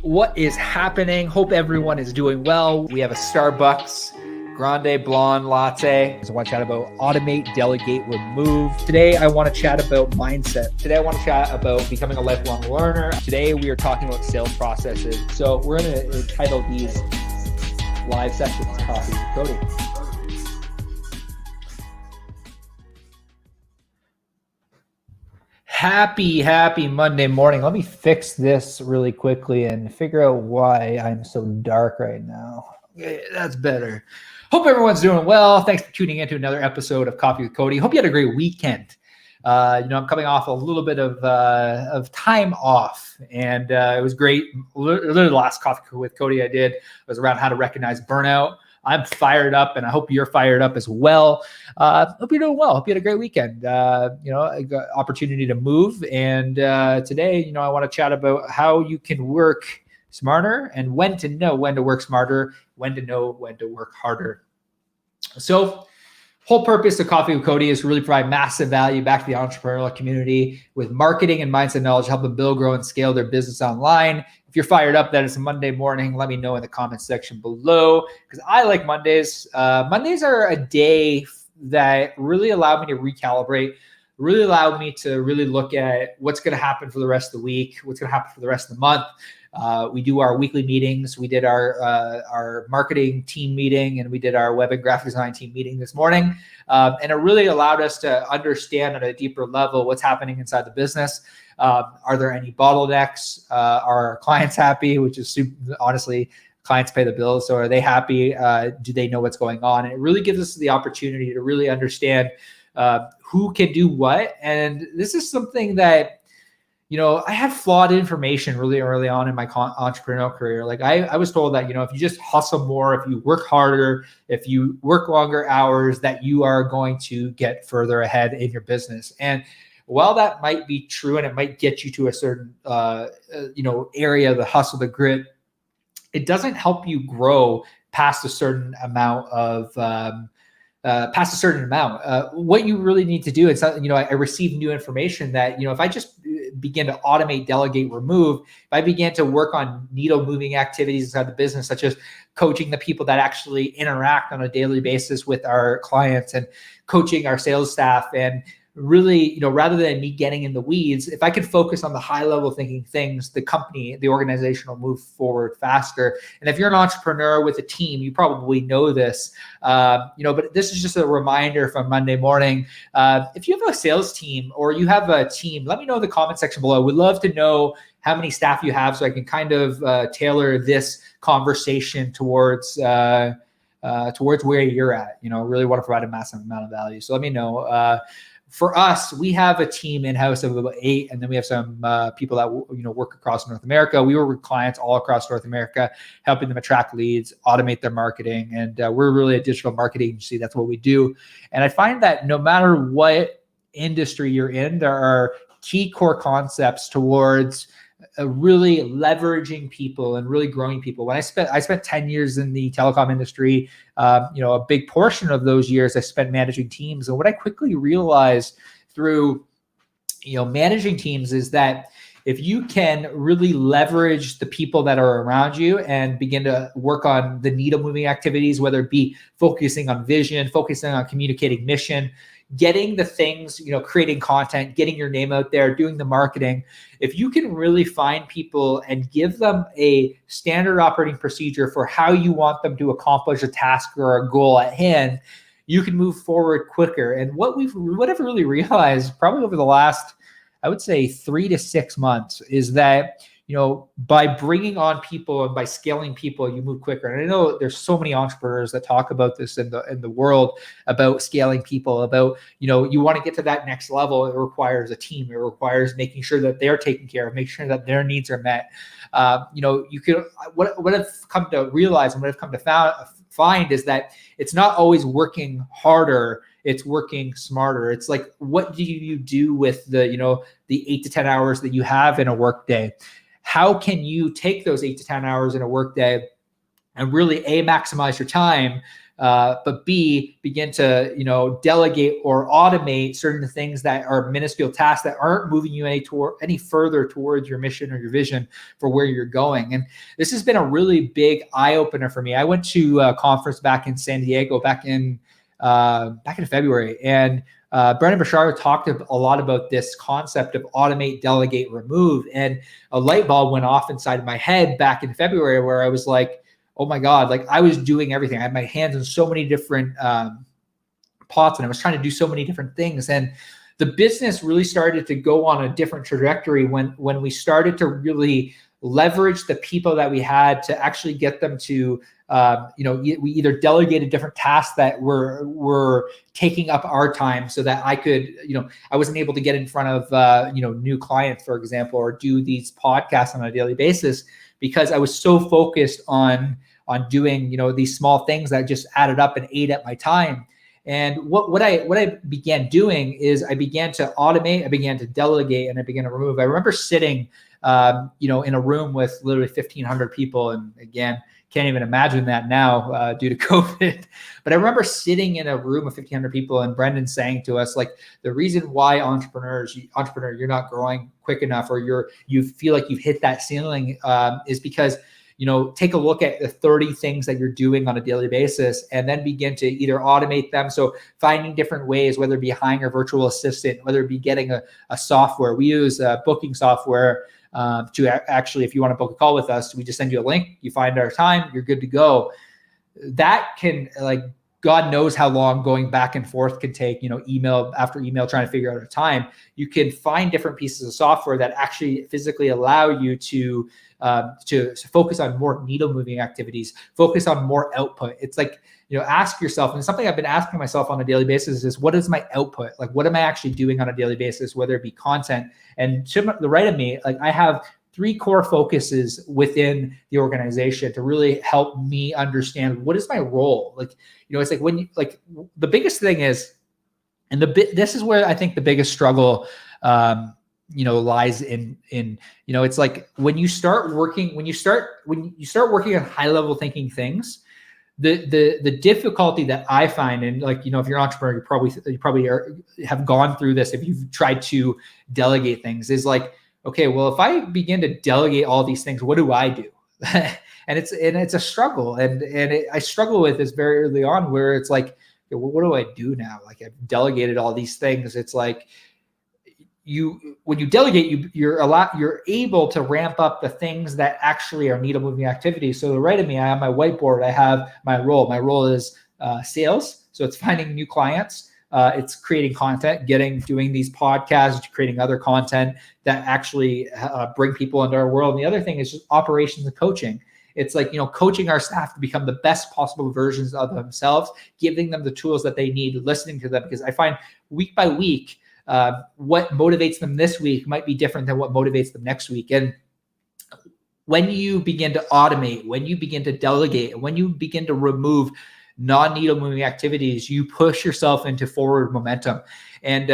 What is happening? Hope everyone is doing well. We have a Starbucks Grande Blonde Latte. I want to chat about automate, delegate, remove. Today, I want to chat about mindset. Today, I want to chat about becoming a lifelong learner. Today, we are talking about sales processes. So we're going to entitle these live sessions Coffee with Cody. Happy Monday morning. Let me fix this really quickly and figure out why I'm so dark right now. Okay, that's better. Hope everyone's doing well. Thanks for tuning in to another episode of Coffee with Cody. Hope you had a great weekend. I'm coming off a little bit of time off, and it was great. Literally the last Coffee with Cody I did was around how to recognize burnout. I'm fired up, and I hope you're fired up as well. Hope you're doing well. Hope you had a great weekend. I got opportunity to move, and today, I want to chat about how you can work smarter and when to know when to work smarter, when to know when to work harder. So, whole purpose of Coffee with Cody is to really provide massive value back to the entrepreneurial community with marketing and mindset knowledge, help them build, grow, and scale their business online. If you're fired up that it's a Monday morning, let me know in the comments section below, because I like Mondays. Mondays are a day that really allow me to recalibrate, really allow me to really look at what's going to happen for the rest of the week, what's going to happen for the rest of the month. We do our weekly meetings. We did our marketing team meeting, and we did our web and graphic design team meeting this morning. And it really allowed us to understand at a deeper level what's happening inside the business. Are there any bottlenecks? Are our clients happy? Which is honestly, clients pay the bills. So are they happy? Do they know what's going on? And it really gives us the opportunity to really understand who can do what. And this is something that, I had flawed information really early on in my entrepreneurial career. Like I was told that, if you just hustle more, if you work harder, if you work longer hours, that you are going to get further ahead in your business. And while that might be true and it might get you to a certain, area, the hustle, the grit, it doesn't help you grow past a certain amount of, what you really need to do is, I received new information that, if I just begin to automate, delegate, remove, if I began to work on needle moving activities inside the business, such as coaching the people that actually interact on a daily basis with our clients and coaching our sales staff, and really, rather than me getting in the weeds, if I could focus on the high level thinking things, the company, the organization will move forward faster. And if you're an entrepreneur with a team, you probably know this, but this is just a reminder from Monday morning. If you have a sales team or you have a team, let me know in the comment section below. We'd love to know how many staff you have so I can kind of tailor this conversation towards where you're at. Really want to provide a massive amount of value. So let me know. For us, we have a team in-house of about 8, and then we have some people that work across North America. We work with clients all across North America, helping them attract leads, automate their marketing, and we're really a digital marketing agency. That's what we do. And I find that no matter what industry you're in, there are key core concepts towards really leveraging people and really growing people. I spent 10 years in the telecom industry. A big portion of those years I spent managing teams. And what I quickly realized through, managing teams is that if you can really leverage the people that are around you and begin to work on the needle moving activities, whether it be focusing on vision, focusing on communicating mission, getting the things, creating content, getting your name out there, doing the marketing. If you can really find people and give them a standard operating procedure for how you want them to accomplish a task or a goal at hand, you can move forward quicker. And what I've really realized probably over the last, I would say 3 to 6 months, is that by bringing on people and by scaling people, you move quicker. And I know there's so many entrepreneurs that talk about this in the world about scaling people, about, you want to get to that next level. It requires a team. It requires making sure that they're taken care of, make sure that their needs are met. What I've come to realize and what I've come to find is that it's not always working harder. It's working smarter. It's like, what do you do with the 8 to 10 hours that you have in a workday? How can you take those 8 to 10 hours in a workday and really maximize your time, but B, begin to, delegate or automate certain things that are minuscule tasks that aren't moving you any further towards your mission or your vision for where you're going. And this has been a really big eye opener for me. I went to a conference back in San Diego back in February, and Brendan Burchard talked a lot about this concept of automate, delegate, remove. And a light bulb went off inside of my head back in February where I was like, oh my God, like I was doing everything. I had my hands in so many different pots, and I was trying to do so many different things. And the business really started to go on a different trajectory when we started to really leverage the people that we had to actually get them to, we either delegated different tasks that were taking up our time so that I could, I wasn't able to get in front of, new clients, for example, or do these podcasts on a daily basis because I was so focused on doing, these small things that just added up and ate at my time. And what I began doing is I began to automate, I began to delegate, and I began to remove. I remember sitting, in a room with literally 1,500 people. And again, can't even imagine that now due to COVID. But I remember sitting in a room of 1,500 people and Brendan saying to us, like, the reason why entrepreneur, you're not growing quick enough, or you feel like you've hit that ceiling is because, take a look at the 30 things that you're doing on a daily basis and then begin to either automate them. So finding different ways, whether it be hiring a virtual assistant, whether it be getting a software. We use booking software to actually, if you want to book a call with us, we just send you a link, you find our time, you're good to go. That can, like, God knows how long going back and forth can take, email after email, trying to figure out a time. You can find different pieces of software that actually physically allow you to focus on more needle moving activities, focus on more output. It's like, ask yourself, and something I've been asking myself on a daily basis is, what is my output? Like, what am I actually doing on a daily basis, whether it be content? And to the right of me, like, I have 3 core focuses within the organization to really help me understand what is my role. Like, it's like when you, like, the biggest thing is, and this is where I think the biggest struggle, lies in, it's like when you start working on high level thinking things, the difficulty that I find, and like, if you're an entrepreneur, you probably have gone through this if you've tried to delegate things, is like, okay, well, if I begin to delegate all these things, what do I do? and it's a struggle, and I struggle with this very early on, where it's like, okay, well, what do I do now? Like, I've delegated all these things. It's like, when you delegate, you're able to ramp up the things that actually are needle moving activities. So to the right of me, I have my whiteboard. I have my role. My role is sales. So it's finding new clients. It's creating content, doing these podcasts, creating other content that actually bring people into our world. And the other thing is just operations and coaching. It's like, coaching our staff to become the best possible versions of themselves, giving them the tools that they need, listening to them, because I find week by week, what motivates them this week might be different than what motivates them next week. And when you begin to automate, when you begin to delegate, when you begin to remove non-needle moving activities, you push yourself into forward momentum. And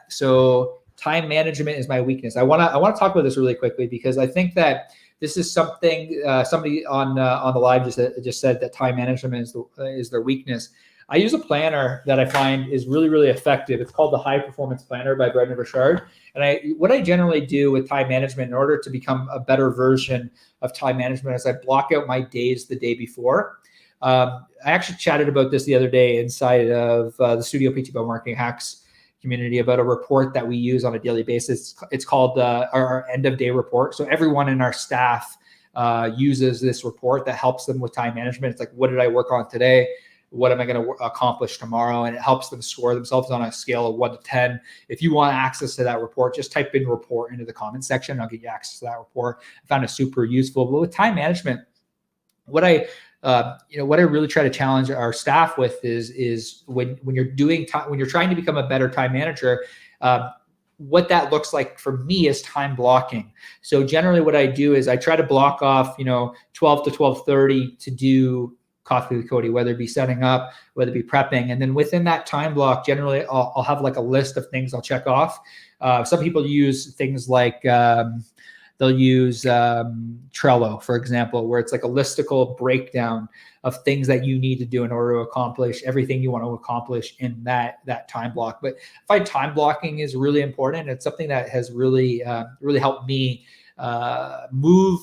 so time management is my weakness. I want to talk about this really quickly, because I think that this is something somebody on the live just said that time management is their weakness. I use a planner that I find is really, really effective. It's called the High Performance Planner by Brendan Burchard. And what I generally do with time management in order to become a better version of time management is I block out my days the day before. I actually chatted about this the other day inside of the Studio PTO Marketing Hacks community about a report that we use on a daily basis. It's called our end of day report. So everyone in our staff uses this report that helps them with time management. It's like, what did I work on today? What am I going to accomplish tomorrow? And it helps them score themselves on a scale of 1 to 10. If you want access to that report, just type in report into the comment section. I'll get you access to that report. I found it super useful. But with time management, what I really try to challenge our staff with is when you're trying to become a better time manager, what that looks like for me is time blocking. So generally what I do is I try to block off, 12 to 12:30 to do Coffee with Cody, whether it be setting up, whether it be prepping. And then within that time block, generally I'll have like a list of things I'll check off. Some people use things like the they'll use Trello, for example, where it's like a listicle breakdown of things that you need to do in order to accomplish everything you want to accomplish in that time block. But I find time blocking is really important. It's something that has really helped me move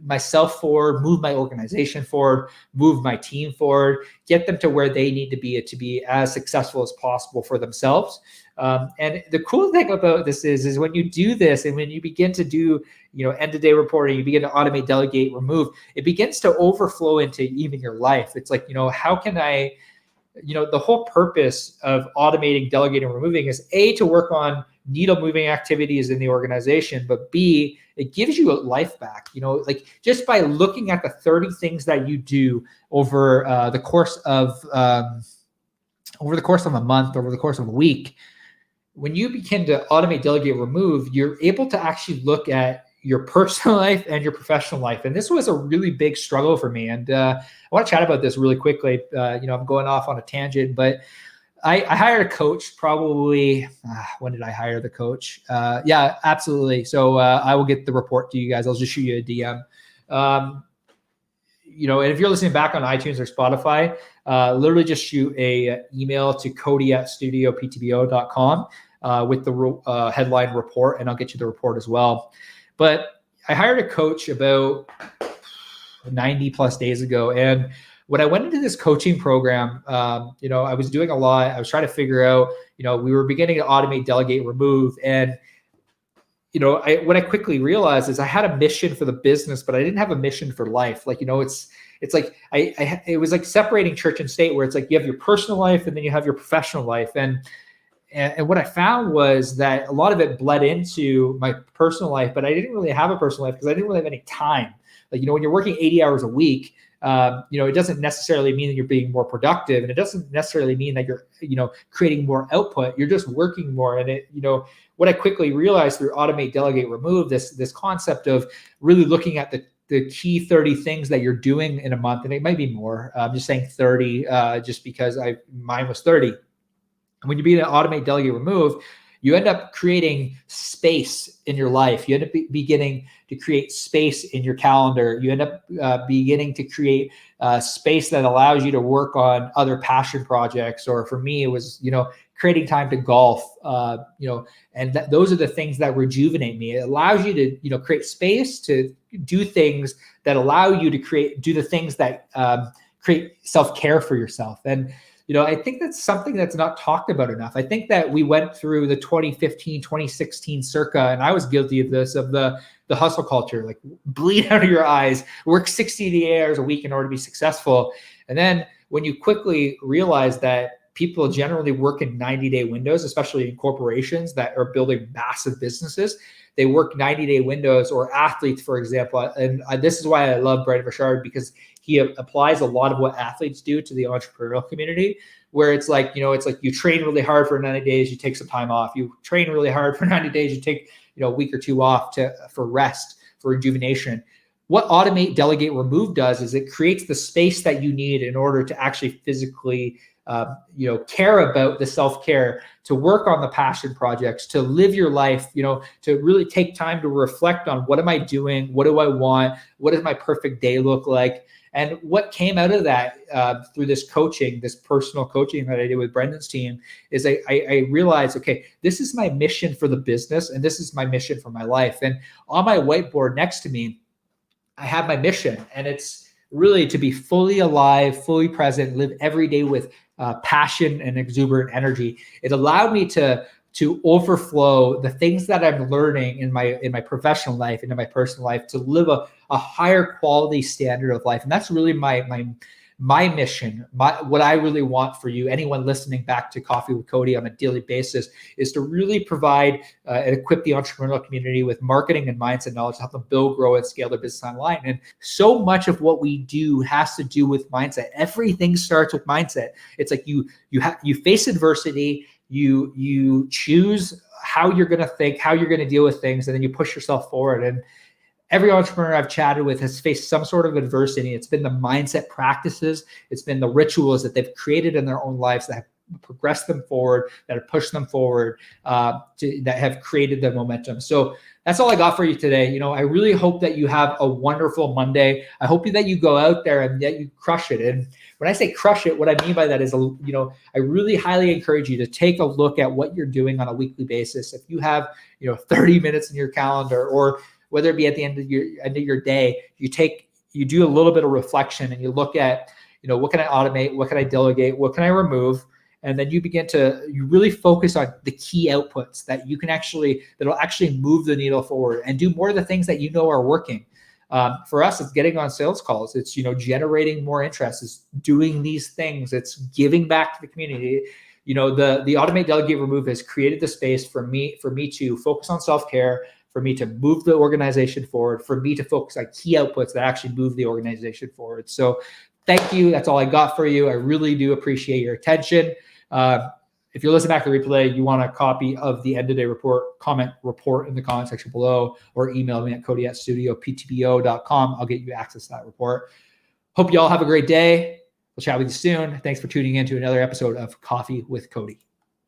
myself forward, move my organization forward, move my team forward, get them to where they need to be as successful as possible for themselves. And the cool thing about this is when you do this and when you begin to do, end of day reporting, you begin to automate, delegate, remove, it begins to overflow into even your life. It's like, how can I, the whole purpose of automating, delegating, removing is A, to work on needle moving activities in the organization, but B, it gives you a life back, like just by looking at the 30 things that you do over the course of a month, over the course of a week. When you begin to automate, delegate, remove, you're able to actually look at your personal life and your professional life. And this was a really big struggle for me. And I want to chat about this really quickly. I'm going off on a tangent, but I hired a coach probably, when did I hire the coach? Yeah, absolutely. So I will get the report to you guys. I'll just shoot you a DM. And if you're listening back on iTunes or Spotify, literally just shoot a email to Cody@studioptbo.com with the headline report, and I'll get you the report as well. But I hired a coach about 90 plus days ago. And when I went into this coaching program, I was doing a lot. I was trying to figure out, we were beginning to automate, delegate, remove. And, what I quickly realized is I had a mission for the business, but I didn't have a mission for life. Like, it's like, it was like separating church and state, where it's like you have your personal life and then you have your professional life. And what I found was that a lot of it bled into my personal life, but I didn't really have a personal life because I didn't really have any time. Like, when you're working 80 hours a week, it doesn't necessarily mean that you're being more productive, and it doesn't necessarily mean that you're, creating more output. You're just working more. And what I quickly realized through automate, delegate, remove, this concept of really looking at the key 30 things that you're doing in a month, and it might be more. I'm just saying 30, just because mine was 30. And when you begin to automate, delegate, remove, you end up creating space in your life. You end up beginning to create space in your calendar. You end up beginning to create space that allows you to work on other passion projects. Or for me, it was, creating time to golf, and those are the things that rejuvenate me. It allows you to, create space to do things that allow you to do the things that create self-care for yourself. And I think that's something that's not talked about enough. I think that we went through the 2015, 2016 circa, and I was guilty of this, of the hustle culture, like bleed out of your eyes, work 60 hours a week in order to be successful. And then when you quickly realize that people generally work in 90-day windows, especially in corporations that are building massive businesses, they work 90-day windows, or athletes, for example. And this is why I love Brandon Burchard, because he applies a lot of what athletes do to the entrepreneurial community, where it's like, you train really hard for 90 days, you take some time off. You train really hard for 90 days, you take, a week or two off for rest, for rejuvenation. What automate, delegate, remove does is it creates the space that you need in order to actually physically care about the self-care, to work on the passion projects, to live your life, to really take time to reflect on, what am I doing? What do I want? What does my perfect day look like? And what came out of that through this coaching, this personal coaching that I did with Brendan's team, is I realized, okay, this is my mission for the business, and this is my mission for my life. And on my whiteboard next to me, I have my mission, and it's really to be fully alive, fully present, live every day with passion and exuberant energy. It allowed me to overflow the things that I'm learning in my professional life and in my personal life, to live a higher quality standard of life. And that's really my mission, what I really want for you, anyone listening back to Coffee with Cody on a daily basis, is to really provide and equip the entrepreneurial community with marketing and mindset knowledge to help them build, grow, and scale their business online. And so much of what we do has to do with mindset. Everything starts with mindset. It's like you face adversity, you choose how you're going to think, how you're going to deal with things, and then you push yourself forward. And every entrepreneur I've chatted with has faced some sort of adversity. It's been the mindset practices, it's been the rituals that they've created in their own lives that have progressed them forward, that have pushed them forward, that have created the momentum. So that's all I got for you today. I really hope that you have a wonderful Monday. I hope that you go out there and that you crush it. And when I say crush it, what I mean by that is, I really highly encourage you to take a look at what you're doing on a weekly basis. If you have, 30 minutes in your calendar, or whether it be at the end of your day, you do a little bit of reflection and you look at, what can I automate? What can I delegate? What can I remove? And then you really focus on the key outputs that'll actually move the needle forward and do more of the things that are working. For us, it's getting on sales calls. It's, generating more interest. It's doing these things. It's giving back to the community. The automate, delegate, remove has created the space for me to focus on self-care, for me to move the organization forward, for me to focus on key outputs that actually move the organization forward. So thank you. That's all I got for you. I really do appreciate your attention. If you're listening back to the replay, you want a copy of the end of day report, comment report in the comment section below, or email me at cody@studioptbo.com. I'll get you access to that report. Hope you all have a great day. We'll chat with you soon. Thanks for tuning in to another episode of Coffee with Cody.